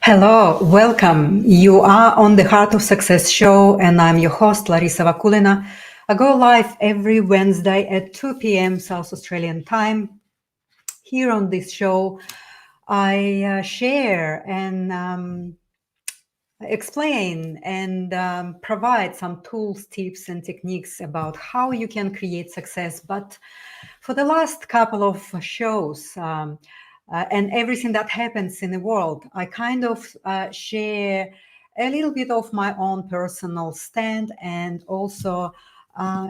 Hello, welcome. You are on the Heart of Success show, and I'm your host, Larisa Vakulina. I go live every Wednesday at 2 p.m. South Australian time. Here on this show, I share and explain and provide some tools, tips, and techniques about how you can create success. But for the last couple of shows, and everything that happens in the world, I kind of share a little bit of my own personal stand and also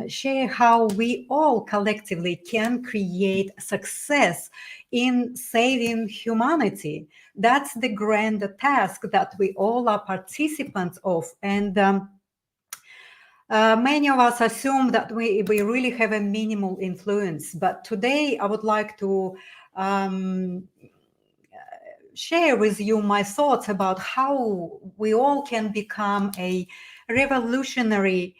share how we all collectively can create success in saving humanity. That's the grand task that we all are participants of. And many of us assume that we really have a minimal influence. But today I would like to share with you my thoughts about how we all can become a revolutionary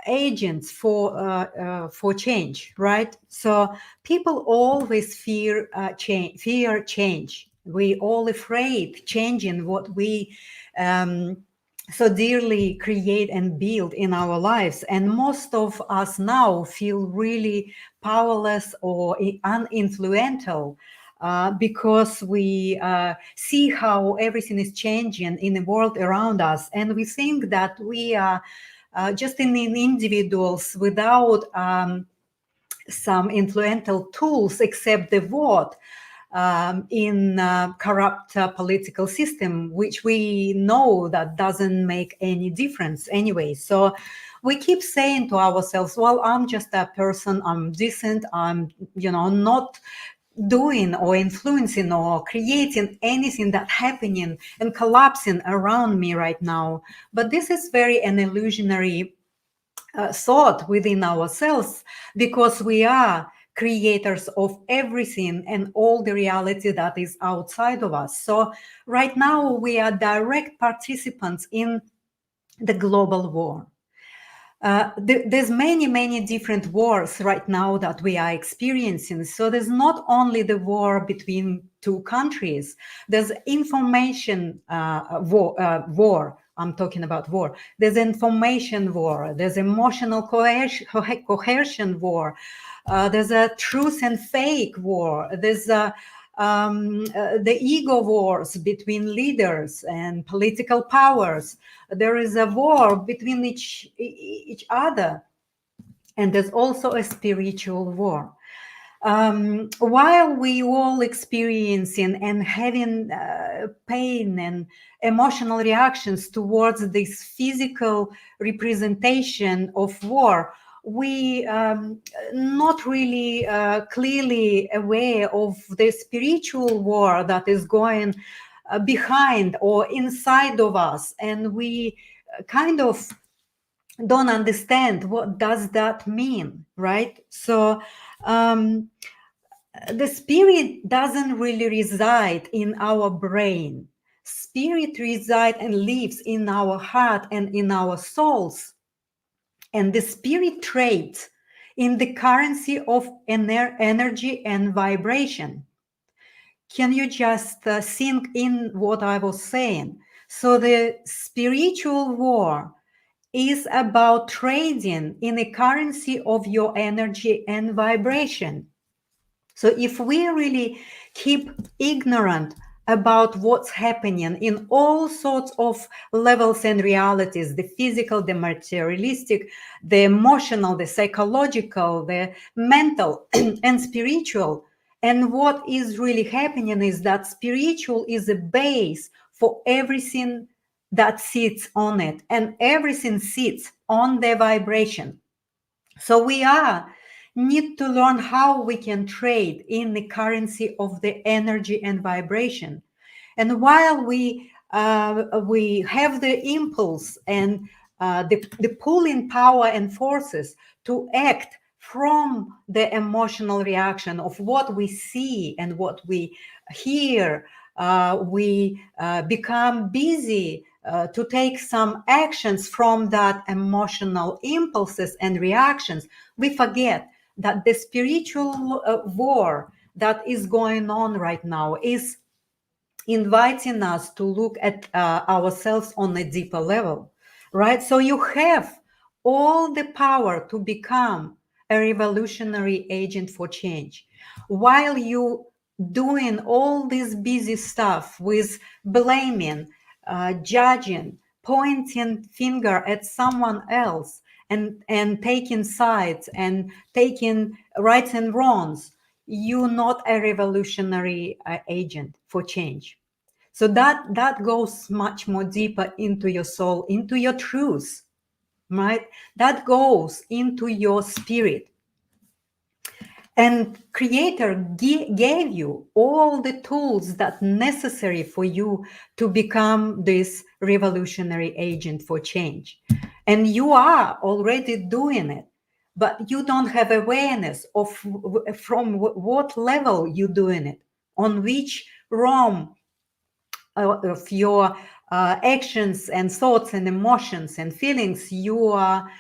agents for change, right? So people always fear change. We all afraid changing what we so dearly create and build in our lives, and most of us now feel really powerless or uninfluential because we see how everything is changing in the world around us, and we think that we are just in individuals without some influential tools except the vote in corrupt political system, which we know that doesn't make any difference anyway. So we keep saying to ourselves, well, I'm just a person, I'm decent, I'm not doing or influencing or creating anything that's happening and collapsing around me right now. But this is very an illusionary thought within ourselves, because we are creators of everything and all the reality that is outside of us. So right now we are direct participants in the global war. There's many different wars right now that we are experiencing. So there's not only the war between two countries, there's information war. I'm talking about war. There's information war, there's emotional coercion war, there's a truth and fake war, there's the ego wars between leaders and political powers. There is a war between each other, and there's also a spiritual war. While we all experiencing and having pain and emotional reactions towards this physical representation of war, we not really clearly aware of the spiritual war that is going behind or inside of us, and we kind of don't understand what does that mean, right? So the spirit doesn't really reside in our brain. Spirit resides and lives in our heart and in our souls, and the spirit trades in the currency of energy and vibration. Can you just sink in what I was saying? So the spiritual war is about trading in a currency of your energy and vibration. So if we really keep ignorant about what's happening in all sorts of levels and realities, the physical, the materialistic, the emotional, the psychological, the mental and spiritual, and what is really happening is that spiritual is a base for everything that sits on it, and everything sits on the vibration. So we need to learn how we can trade in the currency of the energy and vibration. And while we have the impulse and the pulling power and forces to act from the emotional reaction of what we see and what we hear, we become busy to take some actions from that emotional impulses and reactions. We forget that the spiritual war that is going on right now is inviting us to look at ourselves on a deeper level, right? So you have all the power to become a revolutionary agent for change while you doing all this busy stuff with blaming, judging, pointing finger at someone else, and taking sides and taking rights and wrongs. You're not a revolutionary agent for change. So that goes much more deeper into your soul, into your truth, right? That goes into your spirit. And creator gave you all the tools that necessary for you to become this revolutionary agent for change. And you are already doing it, but you don't have awareness of from what level you're doing it, on which realm of your actions and thoughts and emotions and feelings you are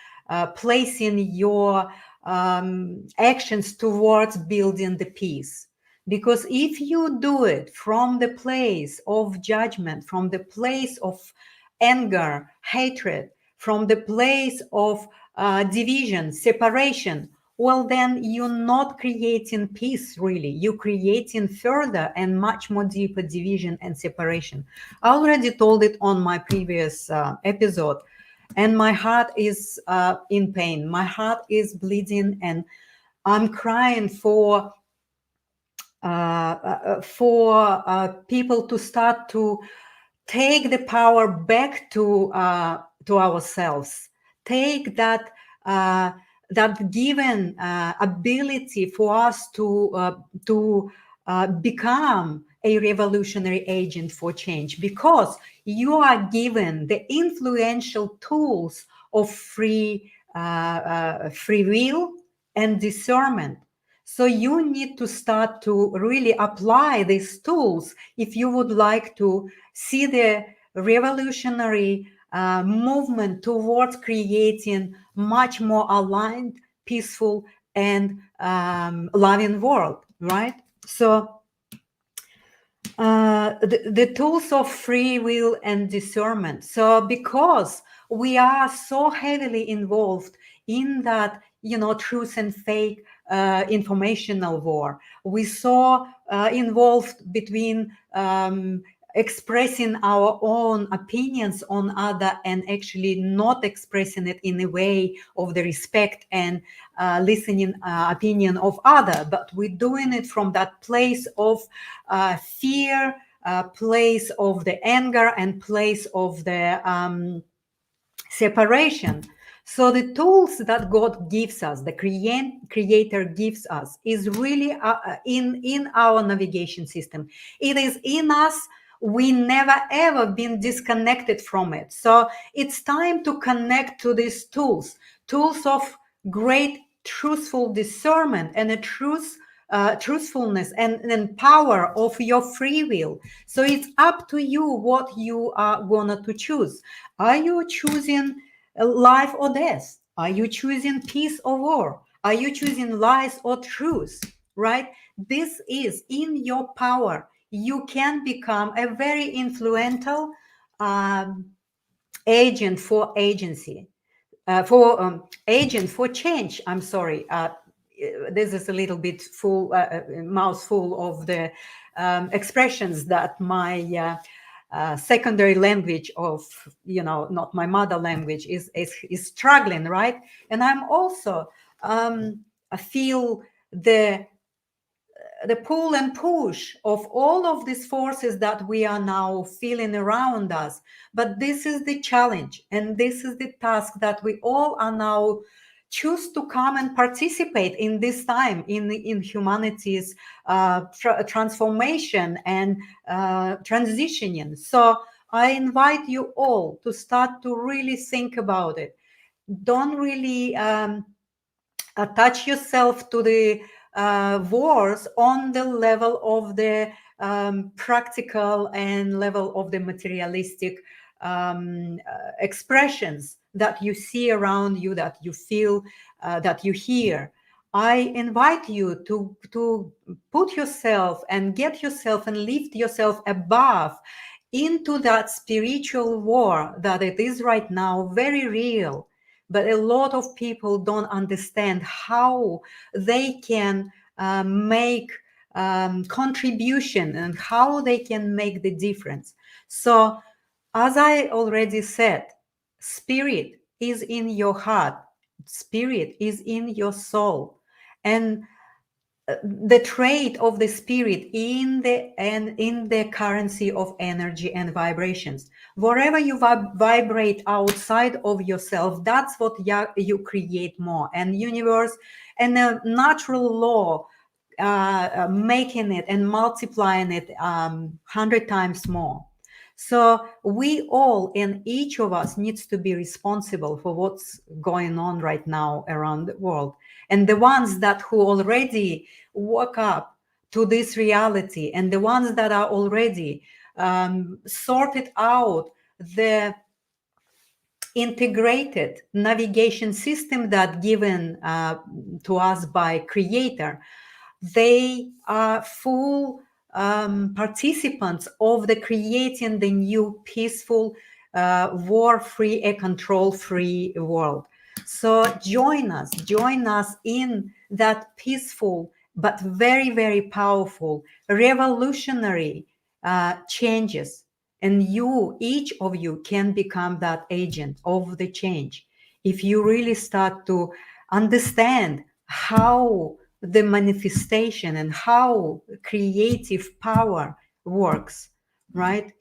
placing your actions towards building the peace. Because if you do it from the place of judgment, from the place of anger, hatred, from the place of division, separation, well, then you're not creating peace, really. You're creating further and much more deeper division and separation. I already told it on my previous episode, and my heart is in pain. My heart is bleeding, and I'm crying for people to start to take the power back to ourselves. Take that given ability for us to become a revolutionary agent for change, because you are given the influential tools of free will and discernment. So you need to start to really apply these tools if you would like to see the revolutionary movement towards creating much more aligned, peaceful, and loving world, right? So the tools of free will and discernment. So because we are so heavily involved in that, truth and fake informational war, we saw involved between expressing our own opinions on other and actually not expressing it in a way of the respect and listening opinion of other, but we're doing it from that place of fear, place of the anger, and place of the separation. So the tools that God gives us, the creator gives us, is really in our navigation system. It is in us. We never ever been disconnected from it. So it's time to connect to these tools of great truthful discernment and a truthfulness and power of your free will. So it's up to you what you are going to choose. Are you choosing life or death? Are you choosing peace or war? Are you choosing lies or truth? Right? This is in your power. You can become a very influential agent for agency, for agent for change. I'm sorry. This is a little bit full, mouthful of the expressions that my secondary language of, not my mother language is struggling, right? And I'm also, I feel the pull and push of all of these forces that we are now feeling around us. But this is the challenge, and this is the task that we all are now choose to come and participate in this time in humanity's transformation and transitioning. So I invite you all to start to really think about it. Don't really attach yourself to the wars on the level of the practical and level of the materialistic expressions that you see around you, that you feel, that you hear. I invite you to put yourself and get yourself and lift yourself above into that spiritual war that it is right now, very real. But a lot of people don't understand how they can make contribution and how they can make the difference. So, as I already said, spirit is in your heart, spirit is in your soul, and the trait of the spirit in the currency of energy and vibrations. Wherever you vibrate outside of yourself, that's what you create more. And universe and a natural law making it and multiplying it 100 times more. So we all and each of us needs to be responsible for what's going on right now around the world. And the ones that who already woke up to this reality, and the ones that are already sorted out the integrated navigation system that given to us by creator, they are full participants of the creating the new peaceful war-free and control-free world. So join us in that peaceful but very, very powerful revolutionary changes. And you, each of you, can become that agent of the change if you really start to understand how the manifestation and how creative power works, right?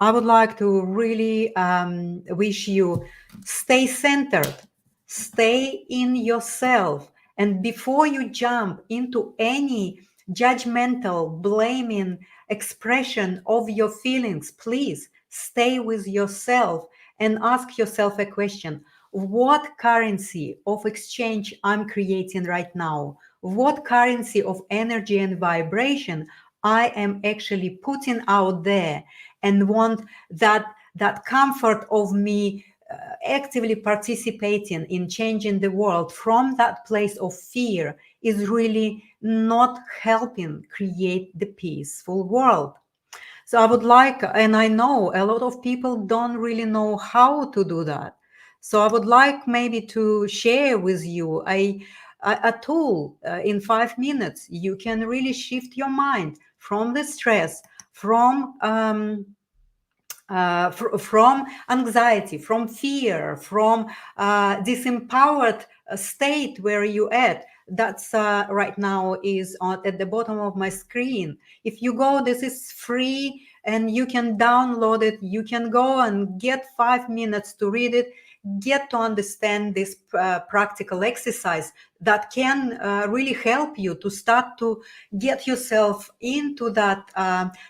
I would like to really wish you stay centered, stay in yourself, and before you jump into any judgmental, blaming expression of your feelings, please stay with yourself and ask yourself a question. What currency of exchange I'm creating right now? What currency of energy and vibration I am actually putting out there, and want that comfort of me actively participating in changing the world from that place of fear is really not helping create the peaceful world. So I would like, and I know a lot of people don't really know how to do that. So I would like maybe to share with you a tool in 5 minutes. You can really shift your mind from the stress, from anxiety, from fear, from disempowered state where you at. That's right now is at the bottom of my screen. If you go, this is free and you can download it. You can go and get 5 minutes to read it, get to understand this practical exercise that can really help you to start to get yourself into that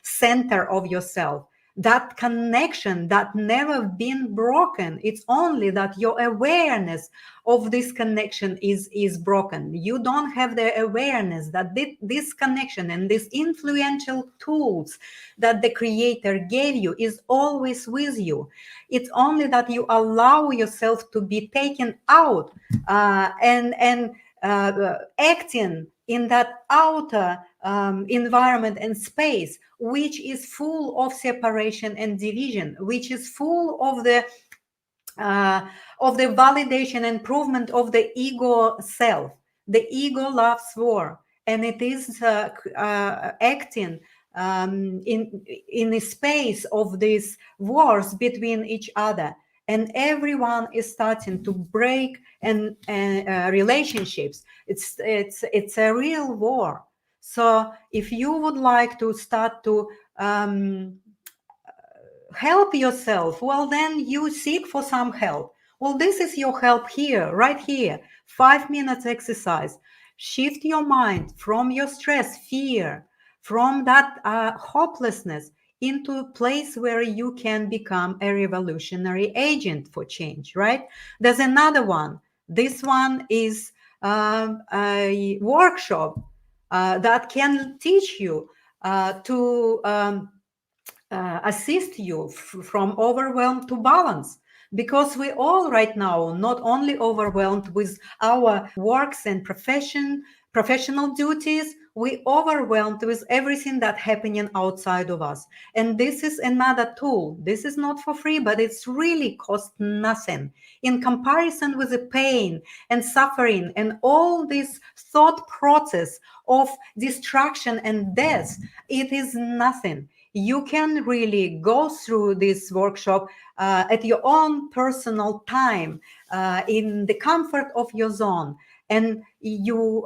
center of yourself, that connection that never been broken. It's only that your awareness of this connection is broken. You don't have the awareness that this connection and these influential tools that the creator gave you is always with you. It's only that you allow yourself to be taken out and acting in that outer environment and space, which is full of separation and division, which is full of the validation and improvement of the ego self. The ego loves war, and it is acting in a space of these wars between each other. And everyone is starting to break and relationships. It's a real war. So if you would like to start to help yourself, well, then you seek for some help. Well, this is your help here, right here. 5 minutes exercise. Shift your mind from your stress, fear, from that hopelessness into a place where you can become a revolutionary agent for change, right? There's another one. This one is a workshop that can teach you to assist you from overwhelm to balance. because we all right now not only overwhelmed with our works and professional duties, we overwhelmed with everything that happening outside of us. And this is another tool. This is not for free, but it's really cost nothing in comparison with the pain and suffering and all this thought process of destruction and death. It is nothing. You can really go through this workshop at your own personal time, in the comfort of your zone, and you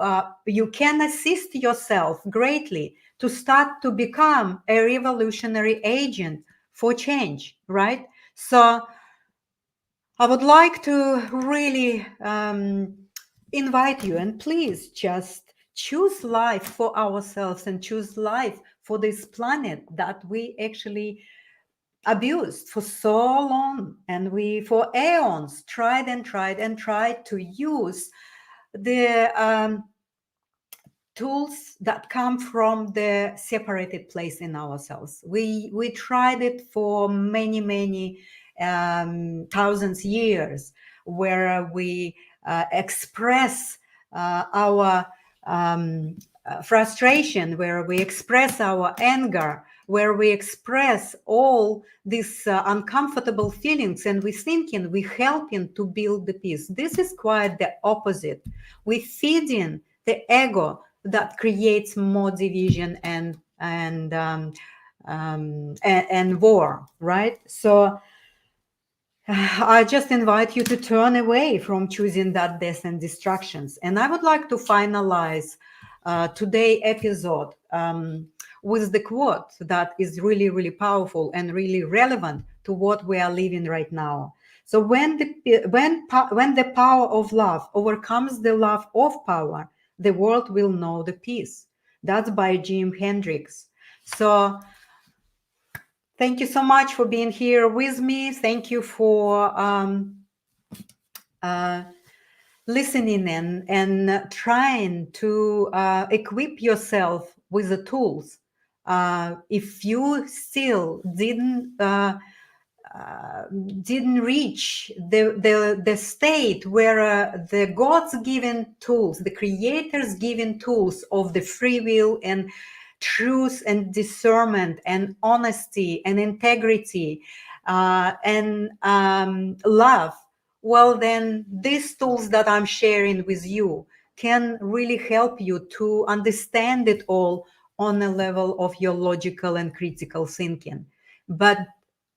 can assist yourself greatly to start to become a revolutionary agent for change, right? So I would like to really invite you, and please just choose life for ourselves and choose life for this planet that we actually abused for so long, and we for eons tried and tried and tried to use the tools that come from the separated place in ourselves. We tried it for many thousands years, where we express our frustration, where we express our anger, where we express all these uncomfortable feelings, and we thinking we helping to build the peace. This is quite the opposite. We feeding the ego that creates more division and war, right? So I just invite you to turn away from choosing that death and distractions. And I would like to finalize today's episode with the quote that is really powerful and really relevant to what we are living right now. So when the power of love overcomes the love of power, the world will know the peace. That's by Jim Hendrix. So thank you so much for being here with me. Thank you for listening and trying to equip yourself with the tools. If you still didn't reach the state where the God's given tools, the Creator's given tools of the free will and truth and discernment and honesty and integrity and love, well, then these tools that I'm sharing with you can really help you to understand it all on a level of your logical and critical thinking. But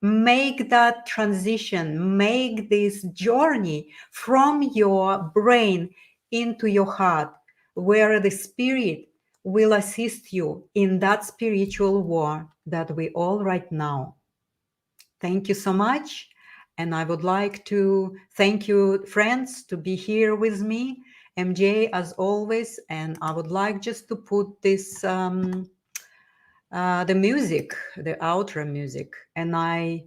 make that transition, make this journey from your brain into your heart, where the spirit will assist you in that spiritual war that we all right now. Thank you so much. And I would like to thank you, friends, to be here with me, MJ, as always. And I would like just to put this the music, the outro music. And I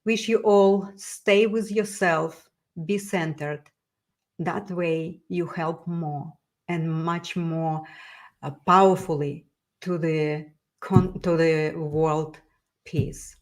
wish you all stay with yourself, be centered. That way you help more and much more powerfully to the world peace.